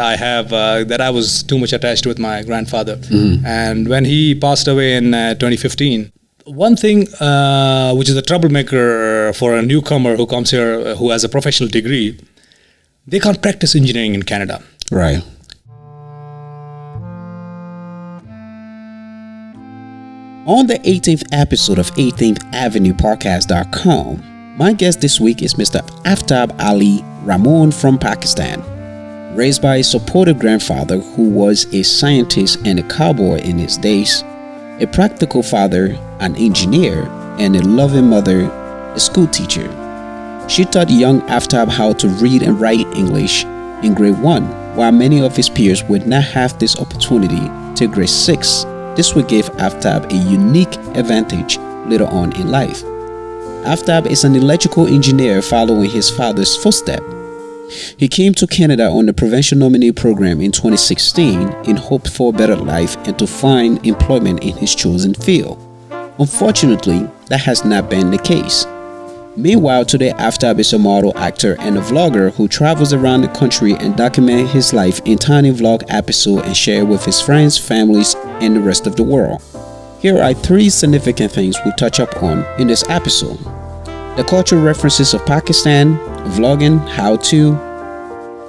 I have that I was too much attached with my grandfather. And when he passed away in 2015, one thing which is a troublemaker for a newcomer who comes here who has a professional degree, they can't practice engineering in Canada. Right. On the 18th episode of 18th Avenue Podcast.com, my guest this week is Mr. Aftab Ali Rahimoon from Pakistan. Raised by a supportive grandfather who was a scientist and a cowboy in his days, a practical father, an engineer, and a loving mother, a school teacher. She taught young Aftab how to read and write English in grade 1, while many of his peers would not have this opportunity till grade 6. This would give Aftab a unique advantage later on in life. Aftab is an electrical engineer following his father's footsteps. He came to Canada on the Provincial Nominee Program in 2016 in hope for a better life and to find employment in his chosen field. Unfortunately, that has not been the case. Meanwhile, today Aftab is a model, actor, and a vlogger who travels around the country and documents his life in tiny vlog episodes and share with his friends, families, and the rest of the world. Here are 3 significant things we'll touch up on in this episode. The cultural references of Pakistan, vlogging, how-to,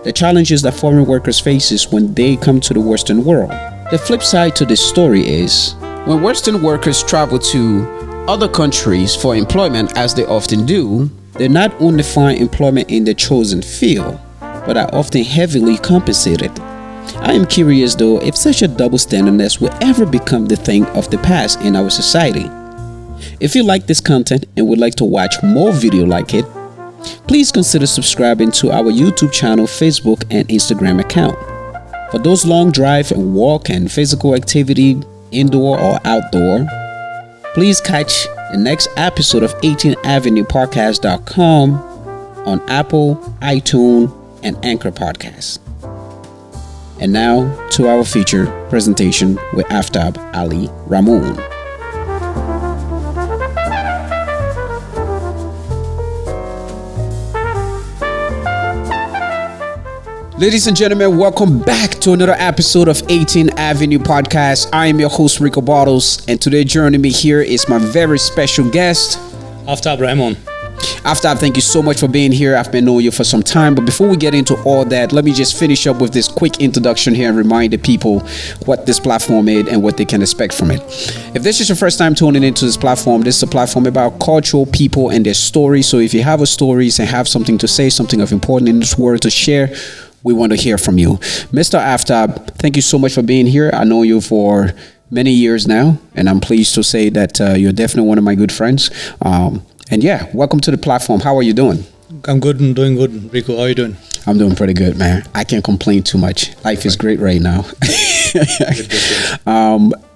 the challenges that foreign workers faces when they come to the Western world. The flip side to this story is, when Western workers travel to other countries for employment, as they often do, they not only find employment in their chosen field, but are often heavily compensated. I am curious though if such a double standardness will ever become the thing of the past in our society. If you like this content and would like to watch more video like it, please consider subscribing to our YouTube channel, Facebook, and Instagram account. For those long drive and walk and physical activity, indoor or outdoor, please catch the next episode of 18th Avenue Podcast.com on Apple, iTunes, and Anchor Podcasts. And now to our feature presentation with Aftab Ali Rahimoon. Ladies and gentlemen, welcome back to another episode of 18th Avenue Podcast. I am your host, Rico Bottles, and today joining me here is my very special guest, Aftab Rahimoon. Aftab, thank you so much for being here. I've been knowing you for some time, but before we get into all that, let me just finish up with this quick introduction here and remind the people what this platform is and what they can expect from it. If this is your first time tuning into this platform, this is a platform about cultural people and their stories. So if you have a stories and have something to say, something of importance in this world to share, we want to hear from you. Mr. Aftab, thank you so much for being here. I know you for many years now, and I'm pleased to say that you're definitely one of my good friends. And yeah, welcome to the platform. How are you doing? I'm good and doing good. Rico, how are you doing? I'm doing pretty good, man. I can't complain too much. Life is great right now.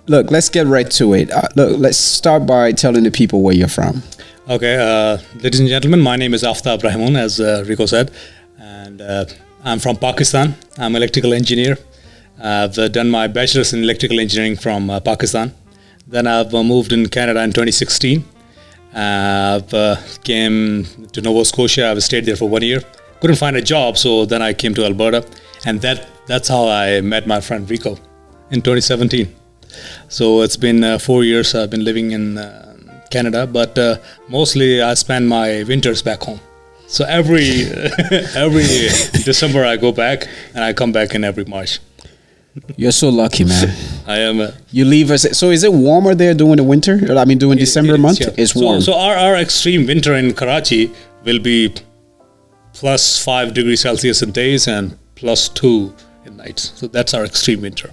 Look, let's get right to it. Let's start by telling the people where you're from. Okay, ladies and gentlemen, my name is Aftab Rahimoon, as Rico said, and I'm from Pakistan. I'm an electrical engineer. I've done my bachelor's in electrical engineering from Pakistan. Then I've moved in Canada in 2016. I've came to Nova Scotia. I've stayed there for 1 year. Couldn't find a job, so then I came to Alberta, and that's how I met my friend Rico in 2017. So it's been 4 years I've been living in Canada, but mostly I spend my winters back home. So every December I go back, and I come back in every March. You're so lucky, man. I am. You leave us. So is it warmer there during the winter? I mean, during December month, yeah. It's warm. So our extreme winter in Karachi will be plus 5 degrees Celsius in days and plus 2 in nights. So that's our extreme winter.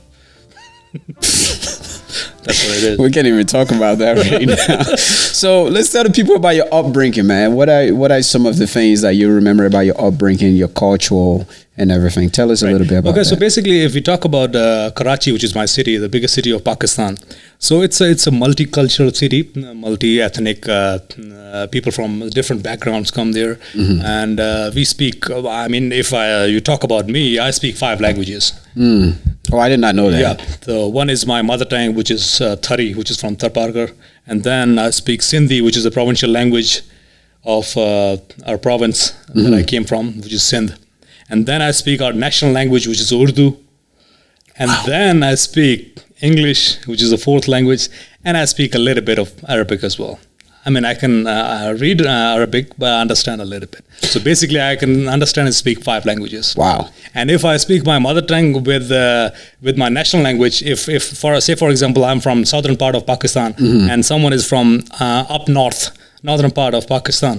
That's what it is. We can't even talk about that right now. So let's tell the people about your upbringing, man. What are some of the things that you remember about your upbringing, your cultural and everything? Tell us a little bit about that. Okay, so basically, if we talk about Karachi, which is my city, the biggest city of Pakistan, so it's a multicultural city, multi-ethnic people from different backgrounds come there, and we speak. I mean, if you talk about me, I speak 5 languages. Oh, I did not know that. Yeah, so one is my mother tongue, which is Thari, which is from Tharparkar, and then I speak Sindhi, which is a provincial language of our province that I came from, which is Sindh. and then I speak our national language, which is Urdu, and then I speak English, which is the fourth language, and I speak a little bit of Arabic as well. I mean, I can read Arabic, but I understand a little bit. So basically, I can understand and speak 5 languages. Wow. And if I speak my mother tongue with my national language, if for example, I'm from southern part of Pakistan, and someone is from up northern part of Pakistan,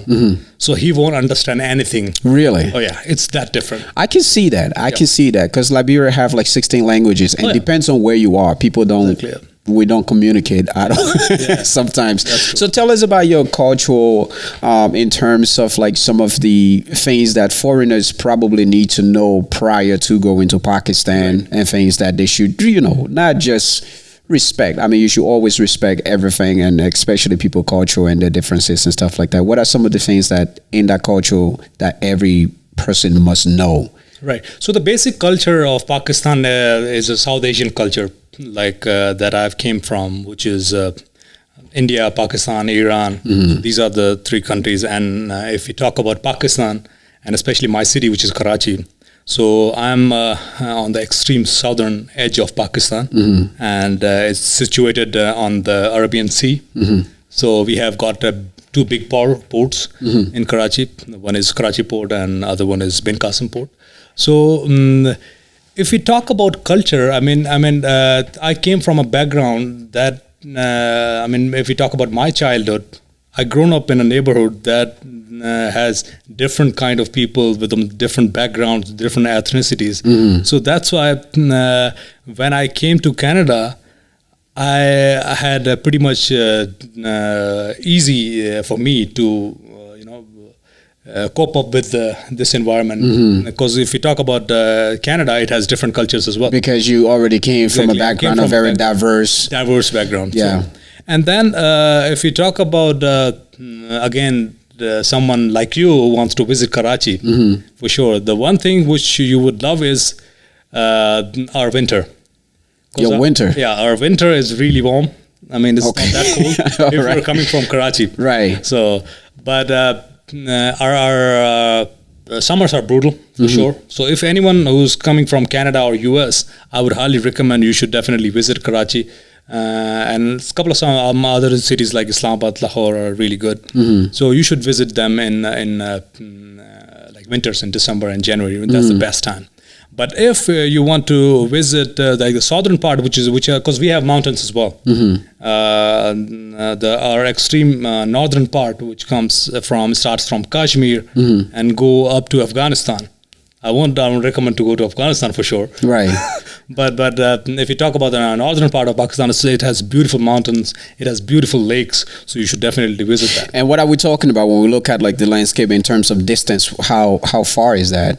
so he won't understand anything. Really? Oh yeah, it's that different. I can see that. I can see that because Liberia have like 16 languages, and it depends on where you are. People don't. Exactly. We don't communicate at all sometimes. So tell us about your cultural in terms of like some of the things that foreigners probably need to know prior to going to Pakistan, and things that they should, not just respect. I mean, you should always respect everything, and especially people culture and their differences and stuff like that. What are some of the things that in that culture that every person must know? Right. So the basic culture of Pakistan is a South Asian culture, like that I've came from, which is India, Pakistan, Iran. These are the 3 countries. And if we talk about Pakistan, and especially my city, which is Karachi, so I'm on the extreme southern edge of Pakistan, and it's situated on the Arabian Sea. So we have got 2 big ports in Karachi. One is Karachi Port, and other one is Bin Qasim Port. So if we talk about culture, I came from a background that, if we talk about my childhood, I grown up in a neighborhood that has different kind of people with different backgrounds, different ethnicities. So that's why when I came to Canada, I had pretty much easy for me to cope up with this environment, because if you talk about Canada, it has different cultures as well. Because you already came from a background of very diverse background. Yeah. So, and then if you talk about again someone like you who wants to visit Karachi, for sure, the one thing which you would love is our winter. Your winter? Yeah, our winter is really warm. I mean, it's not that cold if you're coming from Karachi. Right. So, but our summers are brutal, for sure. So if anyone who's coming from Canada or US, I would highly recommend you should definitely visit Karachi. And a couple of some other cities like Islamabad, Lahore are really good. So you should visit them in like winters in December and January. That's the best time. But if you want to visit like the southern part, because we have mountains as well, our extreme northern part, which starts from Kashmir and go up to Afghanistan. I won't recommend to go to Afghanistan for sure. Right. But if you talk about the northern part of Pakistan, it has beautiful mountains, it has beautiful lakes, so you should definitely visit that. And what are we talking about when we look at like the landscape in terms of distance? How far is that?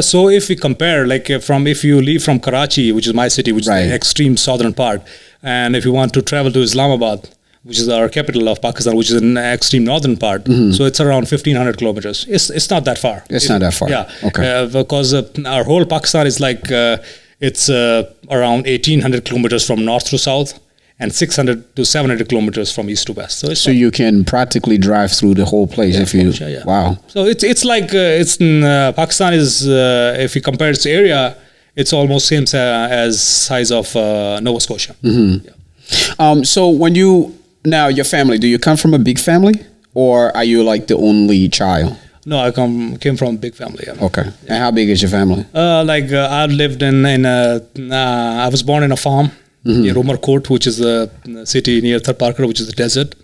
So if we compare, like if you leave from Karachi, which is my city, which is the extreme southern part, and if you want to travel to Islamabad, which is our capital of Pakistan, which is in the extreme northern part, so it's around 1,500 kilometers. It's not that far. It's not that far. Yeah. Okay. Because our whole Pakistan is like it's around 1,800 kilometers from north to south, and 600 to 700 kilometers from east to west. So you can practically drive through the whole place if you. Yeah. Wow. So it's like Pakistan is if you compare its area, it's almost same as size of Nova Scotia. Yeah. So when now your family, do you come from a big family, or are you like the only child? No, I came from a big family. Yeah. Okay. Yeah. And how big is your family? I've lived I was born in a farm near Umarkot, which is a city near Tharparkar, which is the desert.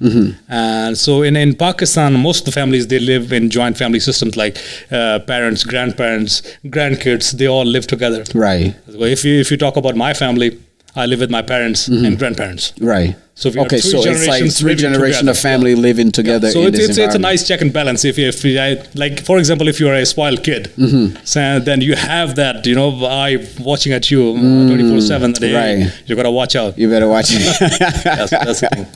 And so in Pakistan, most of the families, they live in joint family systems, like parents, grandparents, grandkids, they all live together. Right. If you talk about my family, I live with my parents and grandparents. Right. So if you have so it's like 3 generations of family living together. So in it's a nice check and balance. Like for example, if you are a spoiled kid, so then you have that eye watching at you 24/7. Right. You gotta watch out. You better watch it. That's the thing.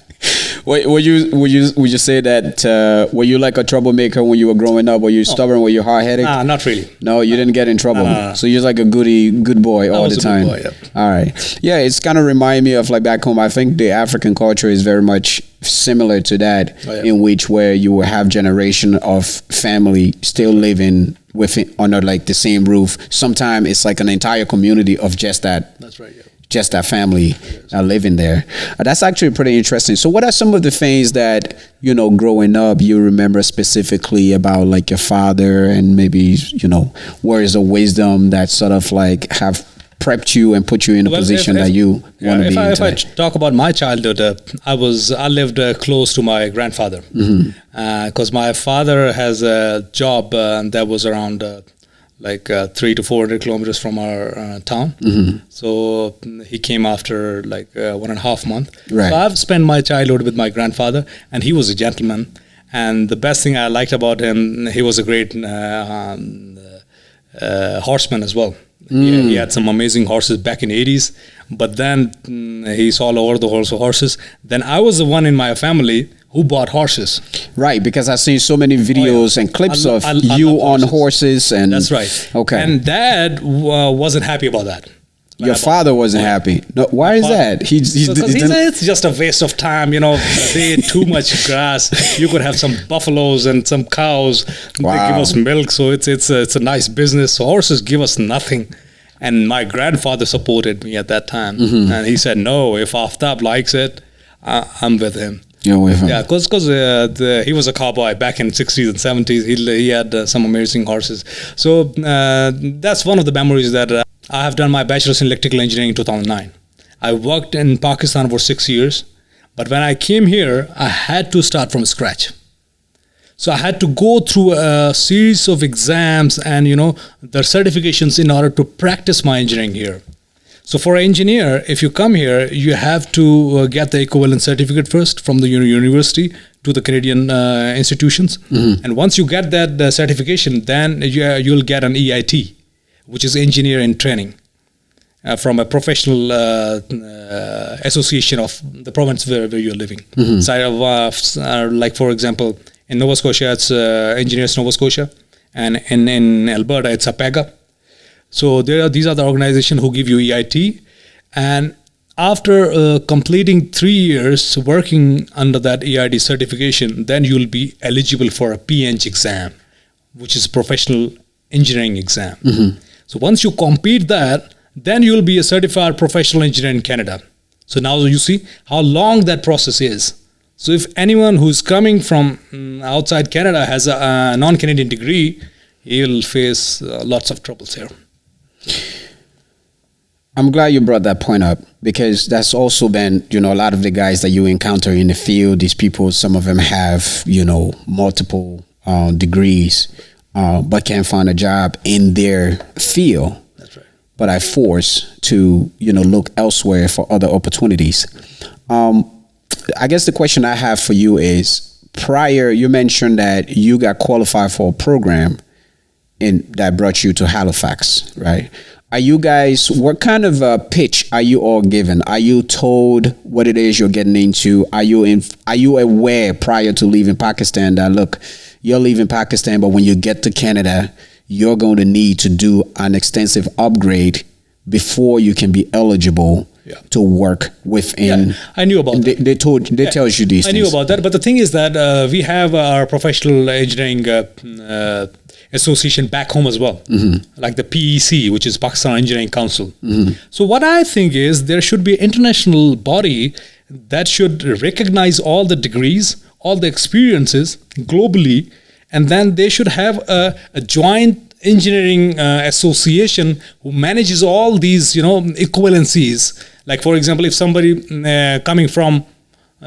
Would you say that were you like a troublemaker when you were growing up? Were you stubborn? Were you hard headed? Nah, not really. No, you didn't get in trouble. So you're like a good boy all the time. Good boy, yeah. All right. Yeah, it's kind of remind me of like back home. I think the African culture is very much similar to that, in which where you will have generation of family still living within under like the same roof. Sometimes it's like an entire community of just that. That's right. Yeah. Just that family living there. That's actually pretty interesting. So what are some of the things that, growing up, you remember specifically about like your father, and maybe, words of wisdom that sort of like have prepped you and put you in a position that you want to be in? If I talk about my childhood, I lived close to my grandfather, because my father has a job that was around 300 to 400 kilometers from our town. So he came after 1.5 months. Right. So I've spent my childhood with my grandfather, and he was a gentleman. And the best thing I liked about him, he was a great horseman as well. He had some amazing horses back in the 80s, but then he sold over the horses. Then I was the one in my family who bought horses. Right, because I've seen so many videos and clips of you on horses. And that's right. Okay. And Dad wasn't happy about that. Your father wasn't happy. No, why is that? He said it's just a waste of time. They ate too much grass. You could have some buffaloes and some cows. Wow. They give us milk, so it's a nice business. So horses give us nothing. And my grandfather supported me at that time, and he said, "No, if Aftab likes it, I'm with him." You're with him. Yeah, because he was a cowboy back in 60s and 70s. He had some amazing horses. So that's one of the memories that I have done my bachelor's in electrical engineering in 2009. I worked in Pakistan for 6 years, but when I came here, I had to start from scratch. So I had to go through a series of exams and the certifications in order to practice my engineering here. So for an engineer, if you come here, you have to get the equivalent certificate first from the university to the Canadian institutions. And once you get that certification, then you'll get an EIT, which is engineer in training, from a professional association of the province where you're living. So like for example, in Nova Scotia, it's Engineers Nova Scotia, and in Alberta, it's APEGA. So these are the organizations who give you EIT, and after completing 3 years working under that EIT certification, then you'll be eligible for a PEng exam, which is professional engineering exam. So once you complete that, then you'll be a certified professional engineer in Canada. So now you see how long that process is. So if anyone who's coming from outside Canada has a non-Canadian degree, he'll face lots of troubles here. I'm glad you brought that point up, because that's also been, a lot of the guys that you encounter in the field, these people, some of them have, multiple degrees, but can't find a job in their field. That's right. But are forced to, look elsewhere for other opportunities. I guess the question I have for you is, prior, you mentioned that you got qualified for a program that brought you to Halifax, right? Are you guys, what kind of a pitch are you all given? Are you told what it is you're getting into? Are you aware prior to leaving Pakistan that, look, you're leaving Pakistan, but when you get to Canada, you're going to need to do an extensive upgrade before you can be eligible to work within? I knew about that. They tells you these things. I knew about that, but the thing is that we have our professional engineering association back home as well, like the PEC, which is Pakistan Engineering Council. So what I think is there should be an international body that should recognize all the degrees, all the experiences globally, and then they should have a joint engineering association who manages all these, equivalencies. Like, for example, if somebody coming from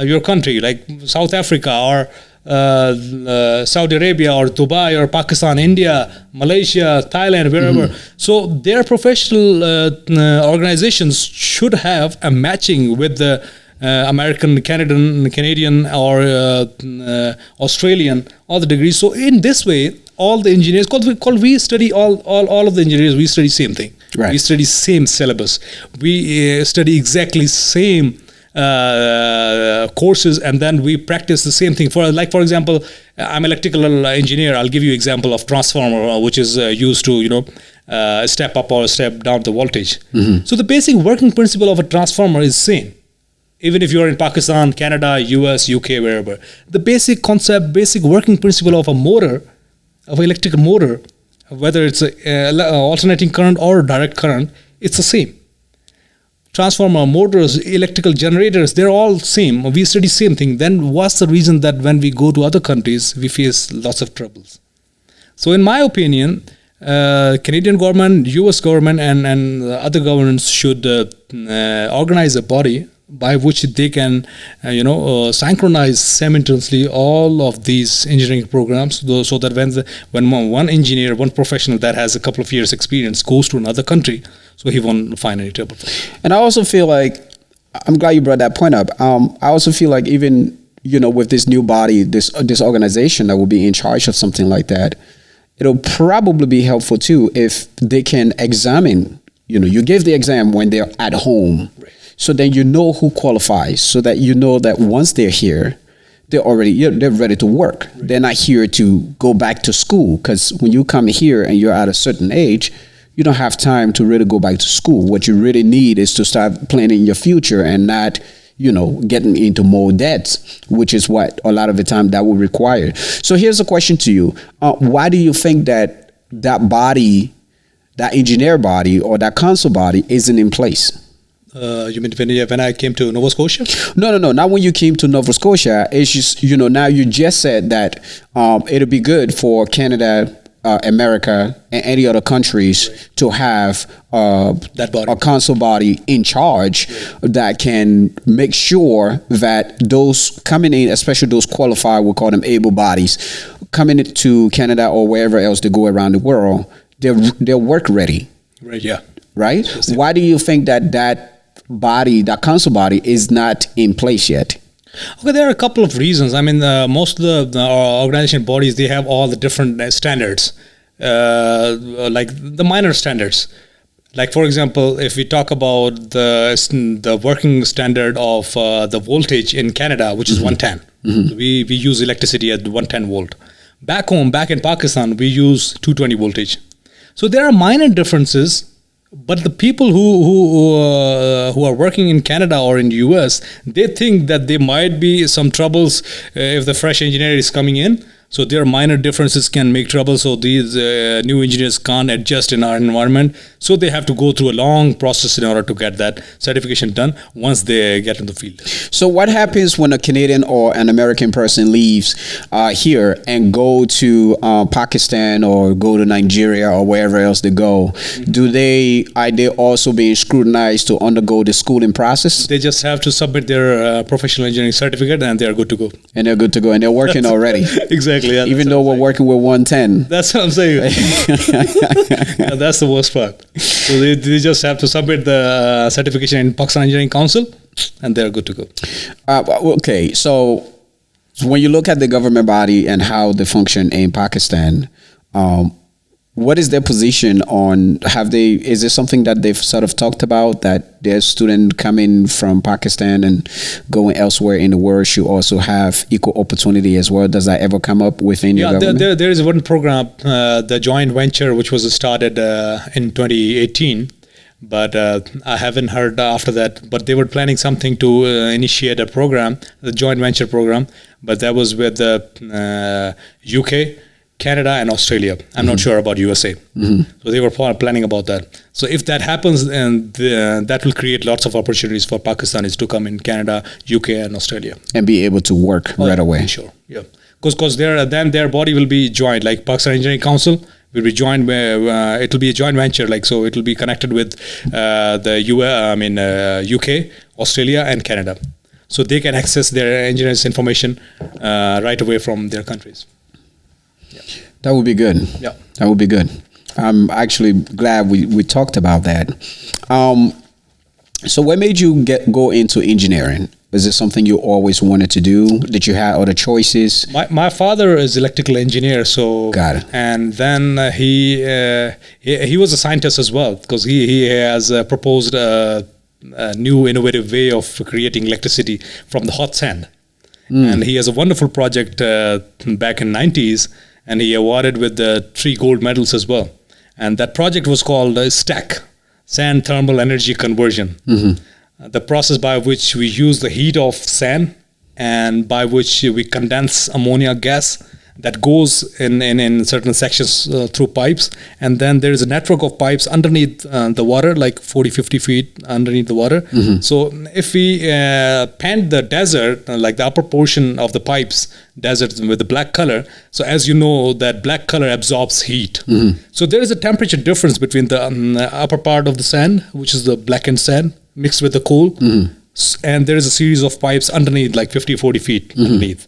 your country, like South Africa or Saudi Arabia or Dubai or Pakistan, India, Malaysia, Thailand, wherever. So their professional organizations should have a matching with the American, Canadian or Australian, all the degrees. So in this way, all the engineers, we study all of the engineers, we study same thing. Right. We study same syllabus. We study exactly same courses, and then we practice the same thing. For example, I'm electrical engineer. I'll give you example of transformer, which is used to step up or step down the voltage. So the basic working principle of a transformer is same. Even if you're in Pakistan, Canada, US, UK, wherever, the basic concept, basic working principle of a motor, of an electrical motor, whether it's alternating current or direct current, it's the same. Transformer, motors, electrical generators, they're all same. We study same thing. Then what's the reason that when we go to other countries, we face lots of troubles? So in my opinion, Canadian government, US government, and other governments should organize a body by which they can, synchronize simultaneously all of these engineering programs, so that when one engineer, one professional that has a couple of years experience goes to another country, so he won't find any trouble. And I also feel like, I'm glad you brought that point up. I also feel like even, with this new body, this organization that will be in charge of something like that, it'll probably be helpful too if they can examine, you give the exam when they're at home. Right. So then who qualifies, so that that once they're here, they're ready to work. Right. They're not here to go back to school, because when you come here and you're at a certain age, you don't have time to really go back to school. What you really need is to start planning your future and not, getting into more debts, which is what a lot of the time that will require. So here's a question to you. Why do you think that body, that engineer body or that council body isn't in place? You mean when I came to Nova Scotia? No, not when you came to Nova Scotia. It's just, now you just said that it'll be good for Canada, America, and any other countries to have that body, a council body in charge that can make sure that those coming in, especially those qualified, we'll call them able bodies, coming to Canada or wherever else they go around the world, they're work ready. Right, yeah. Right? Why do you think that body, that council body, is not in place yet? Okay, there are a couple of reasons. I mean, most of the organization bodies, they have all the different standards, like the minor standards. Like, for example, if we talk about the working standard of the voltage in Canada, which is 110. Mm-hmm. We use electricity at 110 volt. Back in Pakistan, we use 220 voltage. So there are minor differences. But the people who are working in Canada or in the US, they think that there might be some troubles if the fresh engineer is coming in. So their minor differences can make trouble. So these new engineers can't adjust in our environment. So they have to go through a long process in order to get that certification done once they get in the field. So what happens when a Canadian or an American person leaves here and go to Pakistan or go to Nigeria or wherever else they go? Mm-hmm. Are they also being scrutinized to undergo the schooling process? They just have to submit their professional engineering certificate and they're good to go. And they're good to go and they're working already. Exactly. Yeah, even though we're working with 110. That's what I'm saying. Yeah, that's the worst part. So they just have to submit the certification in Pakistan Engineering Council and they're good to go. Okay, so when you look at the government body and how they function in Pakistan, what is their position on, is it something that they've sort of talked about, that their student coming from Pakistan and going elsewhere in the world should also have equal opportunity as well? Does that ever come up within your government? There is one program, the joint venture, which was started in 2018. But I haven't heard after that. But they were planning something to initiate a program, the joint venture program. But that was with the UK, Canada and Australia. I'm not sure about USA. Mm-hmm. So they were planning about that. So if that happens, and that will create lots of opportunities for Pakistanis to come in Canada, UK and Australia. And be able to work right away. Sure, yeah. Because then their body will be joined, like Pakistan Engineering Council will be joined, it will be a joint venture, like, so it will be connected with the UK, Australia and Canada. So they can access their engineers' information right away from their countries. Yeah. That would be good. Yeah. That would be good. I'm actually glad we talked about that. So what made you go into engineering? Was it something you always wanted to do? Did you have other choices? My father is electrical engineer, so got it. And then he was a scientist as well, because he has proposed new innovative way of creating electricity from the hot sand. And he has a wonderful project back in 90s, and he awarded with the 3 gold medals as well. And that project was called STAC, Sand Thermal Energy Conversion. The process by which we use the heat of sand and by which we condense ammonia gas that goes in certain sections through pipes, and then there is a network of pipes underneath the water, like 40-50 feet underneath the water. So if we paint the desert, like the upper portion of the pipes, desert with the black color, so as you know, that black color absorbs heat. So there is a temperature difference between the upper part of the sand, which is the blackened sand, mixed with the coal, and there is a series of pipes underneath, like 50-40 feet underneath.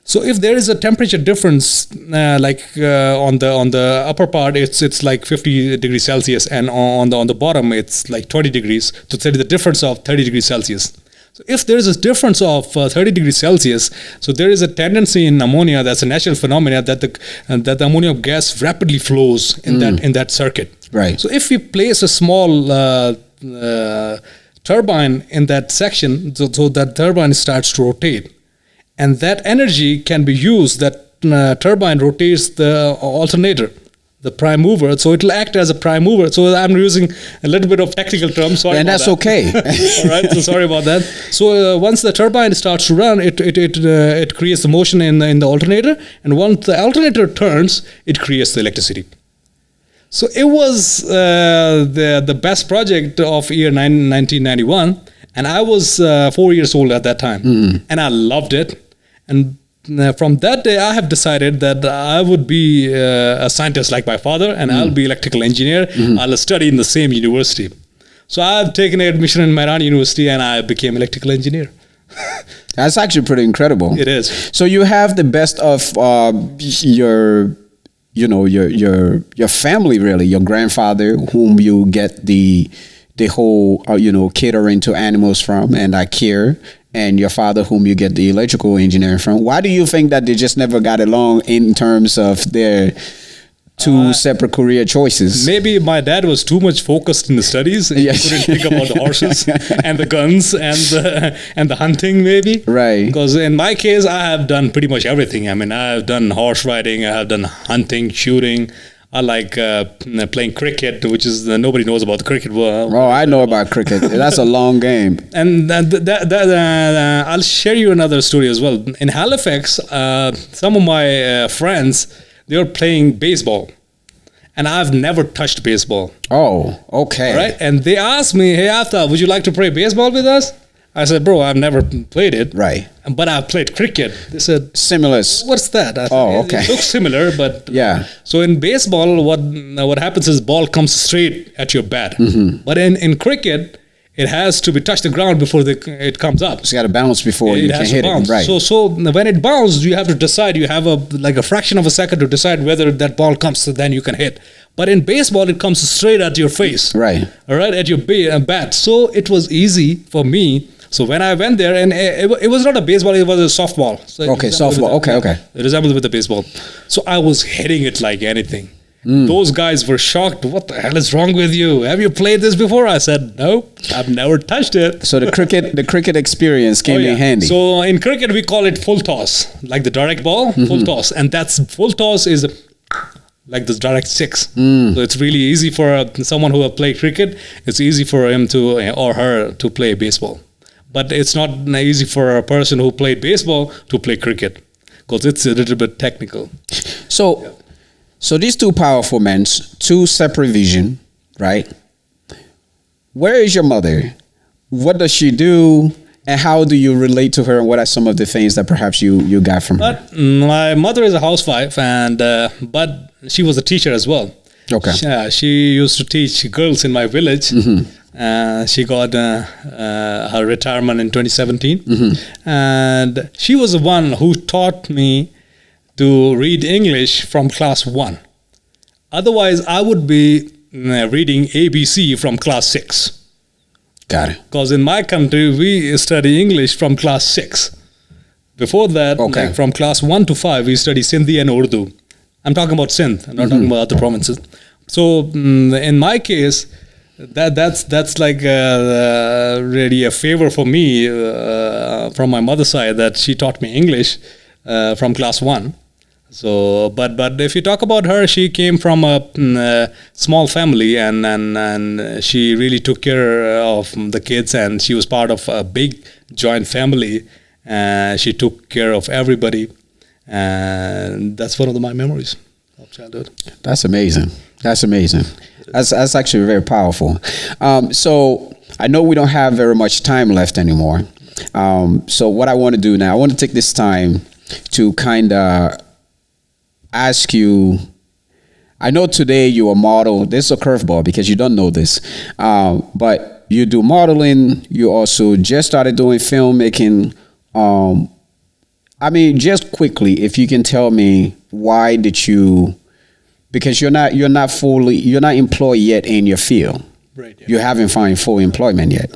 So if there is a temperature difference, on the upper part, it's like 50 degrees Celsius, and on the bottom, it's like 20 degrees. So there is a difference of 30 degrees Celsius. So if there is a difference of 30 degrees Celsius, so there is a tendency in ammonia, that's a natural phenomenon, that the ammonia gas rapidly flows in that circuit. Right. So if we place a small turbine in that section, so that turbine starts to rotate. And that energy can be used, that turbine rotates the alternator, the prime mover. So it will act as a prime mover. So I'm using a little bit of technical terms. Sorry and that's that. Okay. All right. So sorry about that. So once the turbine starts to run, it creates the motion in the alternator. And once the alternator turns, it creates the electricity. So it was the best project of year 1991. And I was 4 years old at that time. And I loved it. And from that day, I have decided that I would be a scientist like my father, and I'll be electrical engineer. I'll study in the same university. So I've taken admission in Mehran University, and I became electrical engineer. That's actually pretty incredible. It is. So you have the best of your family, really. Your grandfather, whom you get the whole catering to animals from, and I care. And your father, whom you get the electrical engineering from. Why do you think that they just never got along in terms of their two separate career choices? Maybe my dad was too much focused in the studies. And Yes. he couldn't think about the horses and the guns and the hunting, maybe. Right. Because in my case, I have done pretty much everything. I mean, I have done horse riding, I have done hunting, shooting. I like playing cricket, which is nobody knows about the cricket. Oh, I know about cricket. That's a long game. And I'll share you another story as well. In Halifax, some of my friends, they were playing baseball, and I've never touched baseball. Oh, okay. All right, and they asked me, "Hey, Aftab, would you like to play baseball with us?" I said, "Bro, I've never played it." Right. But I've played cricket. They said, Similar. "What's that?" I said, okay. It looks similar, but Yeah. So in baseball, what happens is ball comes straight at your bat. But in cricket, it has to be touch the ground before it comes up. So you got to bounce before you can hit bounce. it. Right. So when it bounces, you have to decide. You have a fraction of a second to decide whether that ball comes, so then you can hit. But in baseball, it comes straight at your face. Right. All right, at your bat. So it was easy for me. So when I went there, and it was not a baseball, it was a softball. So Okay, softball. Okay. It resembled with the baseball. So I was hitting it like anything. Those guys were shocked. What the hell is wrong with you? Have you played this before? I said, nope, I've never touched it. So the cricket experience came in handy. So in cricket, we call it full toss, like the direct ball, full toss. And that's full toss is like the direct six. So it's really easy for someone who have played cricket. It's easy for him or her to play baseball. But it's not easy for a person who played baseball to play cricket, because it's a little bit technical. So these two powerful men, two separate vision, right? Where is your mother? What does she do? And how do you relate to her? And what are some of the things that perhaps you got from her? But my mother is a housewife, and but she was a teacher as well. Okay. She used to teach girls in my village. She got her retirement in 2017. And she was the one who taught me to read English from class 1. Otherwise, I would be reading ABC from class 6. Got it. Because in my country, we study English from class 6. Before that, like from class 1 to 5, we study Sindhi and Urdu. I'm talking about Sindh. I'm not talking about other provinces. So in my case, That's like really a favor for me from my mother's side, that she taught me English from class 1. So, but if you talk about her, she came from a small family, and she really took care of the kids, and she was part of a big joint family. She took care of everybody, and that's one of my memories of childhood. That's amazing. That's amazing. That's actually very powerful. So I know we don't have very much time left anymore. So what I want to do now, I want to take this time to kind of ask you. I know today you're a model. This is a curveball because you don't know this, but you do modeling. You also just started doing filmmaking. I mean, just quickly, if you can tell me, why did you? Because you're not employed yet in your field. Right. Yeah. You haven't found full employment yet.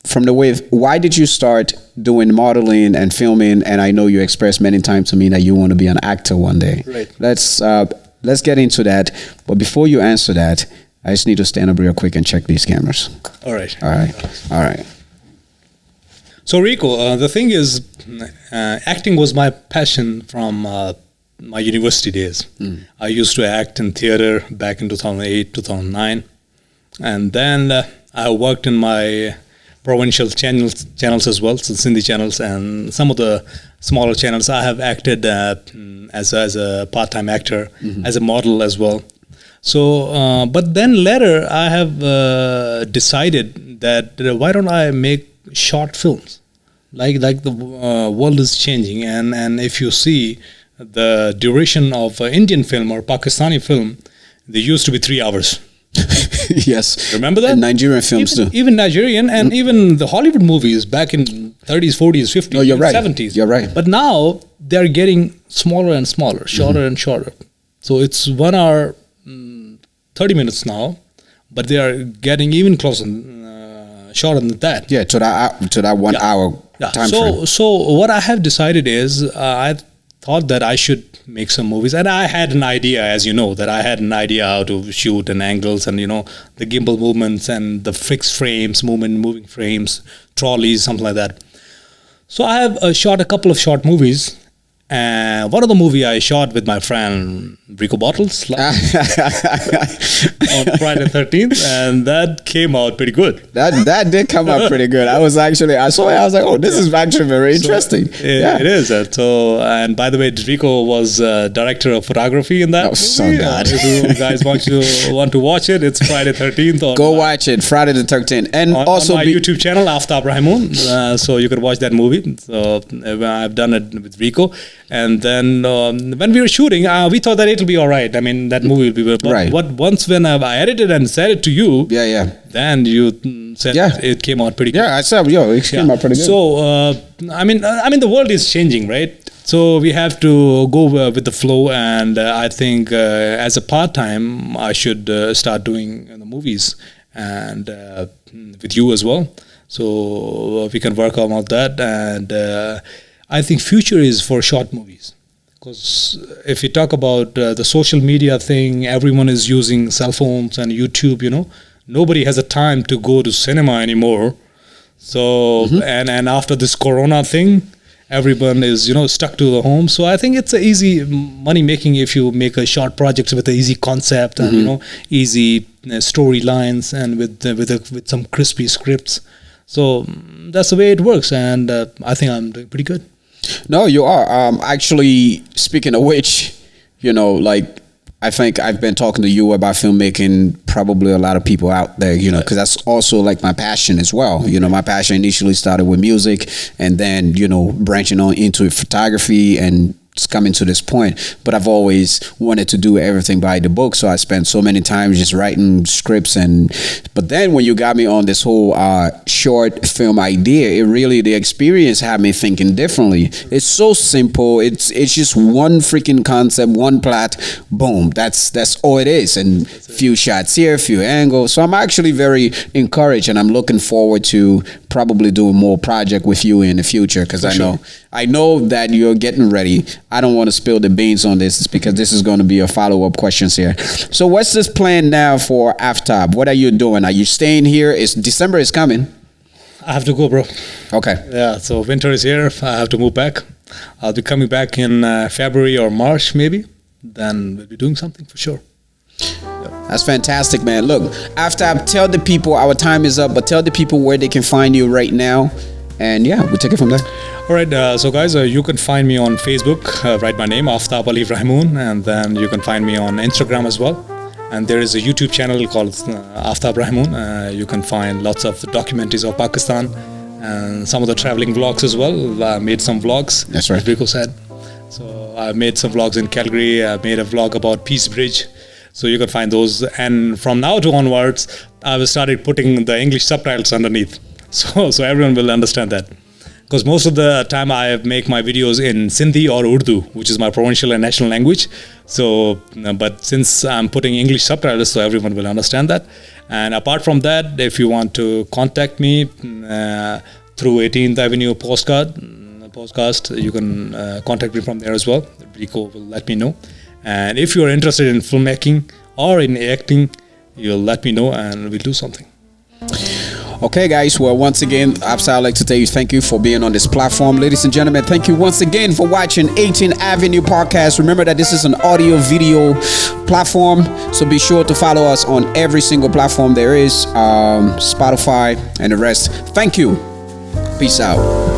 From the way, why did you start doing modeling and filming? And I know you expressed many times to me that you want to be an actor one day. Right. Let's get into that. But before you answer that, I just need to stand up real quick and check these cameras. All right. All right. So Rico, the thing is, acting was my passion from my university days. I used to act in theater back in 2008, 2009. And then I worked in my provincial channels as well, so Sindhi channels, and some of the smaller channels. I have acted as a part-time actor, as a model as well. So, but then later I have decided that why don't I make short films? Like the world is changing, and if you see the duration of Indian film or Pakistani film, they used to be 3 hours. Yes. Remember that? And Nigerian films too. Even Nigerian and even the Hollywood movies back in 30s, 40s, 50s, No, you're right. 70s. You're right. But now they're getting smaller and smaller, shorter and shorter. So it's 1 hour, 30 minutes now, but they are getting even closer, shorter than that. Yeah, to that 1 hour time frame. So what I have decided is I thought that I should make some movies, and I had an idea, as you know, that I had an idea how to shoot and angles and the gimbal movements and the fixed frames, moving frames, trolleys, something like that. So I have shot a couple of short movies. One of the movie I shot with my friend Rico Bottles on Friday 13th, and that came out pretty good. That did come out pretty good. I saw it, I was like, oh, this is actually very interesting. It is. So, and by the way, Rico was director of photography in that movie. So good. If you guys want to watch it, it's Friday 13th. Go watch it, Friday the 13th. And also on my YouTube channel, Aftab Ali Rahimoon. So you can watch that movie. So I've done it with Rico. And then when we were shooting, we thought that it'll be all right. I mean, that movie will be good. But right. When I edited and said it to you, then you said it came out pretty good. Yeah, I said, it came out pretty good. So, I mean, the world is changing, right? So we have to go with the flow. And I think as a part-time, I should start doing the movies and with you as well. So we can work on all that. And I think future is for short movies, because if you talk about the social media thing, everyone is using cell phones and YouTube. Nobody has a time to go to cinema anymore. So and after this Corona thing, everyone is stuck to the home. So I think it's a easy money making if you make a short project with an easy concept and easy storylines and with some crispy scripts. So that's the way it works, and I think I'm doing pretty good. No, you are. Actually, speaking of which, I think I've been talking to you about filmmaking, probably a lot of people out there, because that's also like my passion as well. My passion initially started with music, and then, branching on into photography and it's coming to this point. But I've always wanted to do everything by the book, so I spent so many times just writing scripts. But then when you got me on this whole short film idea, the experience had me thinking differently. It's so simple. It's just one freaking concept, one plot, boom. That's all it is, and few shots here, few angles. So I'm actually very encouraged, and I'm looking forward to probably doing more project with you in the future, because I know that you're getting ready. I don't want to spill the beans on this because this is going to be a follow-up questions here. So what's this plan now for Aftab? What are you doing? Are you staying here? December is coming. I have to go, bro. Okay. Yeah, so winter is here. I have to move back. I'll be coming back in February or March, maybe. Then we'll be doing something for sure. That's fantastic, man. Look, Aftab, tell the people, our time is up, but tell the people where they can find you right now. And yeah, we'll take it from there. All right, so guys, you can find me on Facebook. Write my name, Aftab Ali Rahimoon, and then you can find me on Instagram as well. And there is a YouTube channel called Aftab Rahimoon. You can find lots of the documentaries of Pakistan and some of the traveling vlogs as well. I made some vlogs. That's right. As Rico said. So I made some vlogs in Calgary. I made a vlog about Peace Bridge. So you can find those. And from now to onwards, I've started putting the English subtitles underneath. So everyone will understand that. Because most of the time I make my videos in Sindhi or Urdu, which is my provincial and national language. So, but since I'm putting English subtitles, so everyone will understand that. And apart from that, if you want to contact me through 18th Avenue podcast, you can contact me from there as well. Rico will let me know. And if you're interested in filmmaking or in acting, you'll let me know and we'll do something. Okay, guys. Well, once again, I'd like to tell you thank you for being on this platform. Ladies and gentlemen, thank you once again for watching 18th Avenue Podcast. Remember that this is an audio-video platform, so be sure to follow us on every single platform there is, Spotify and the rest. Thank you. Peace out.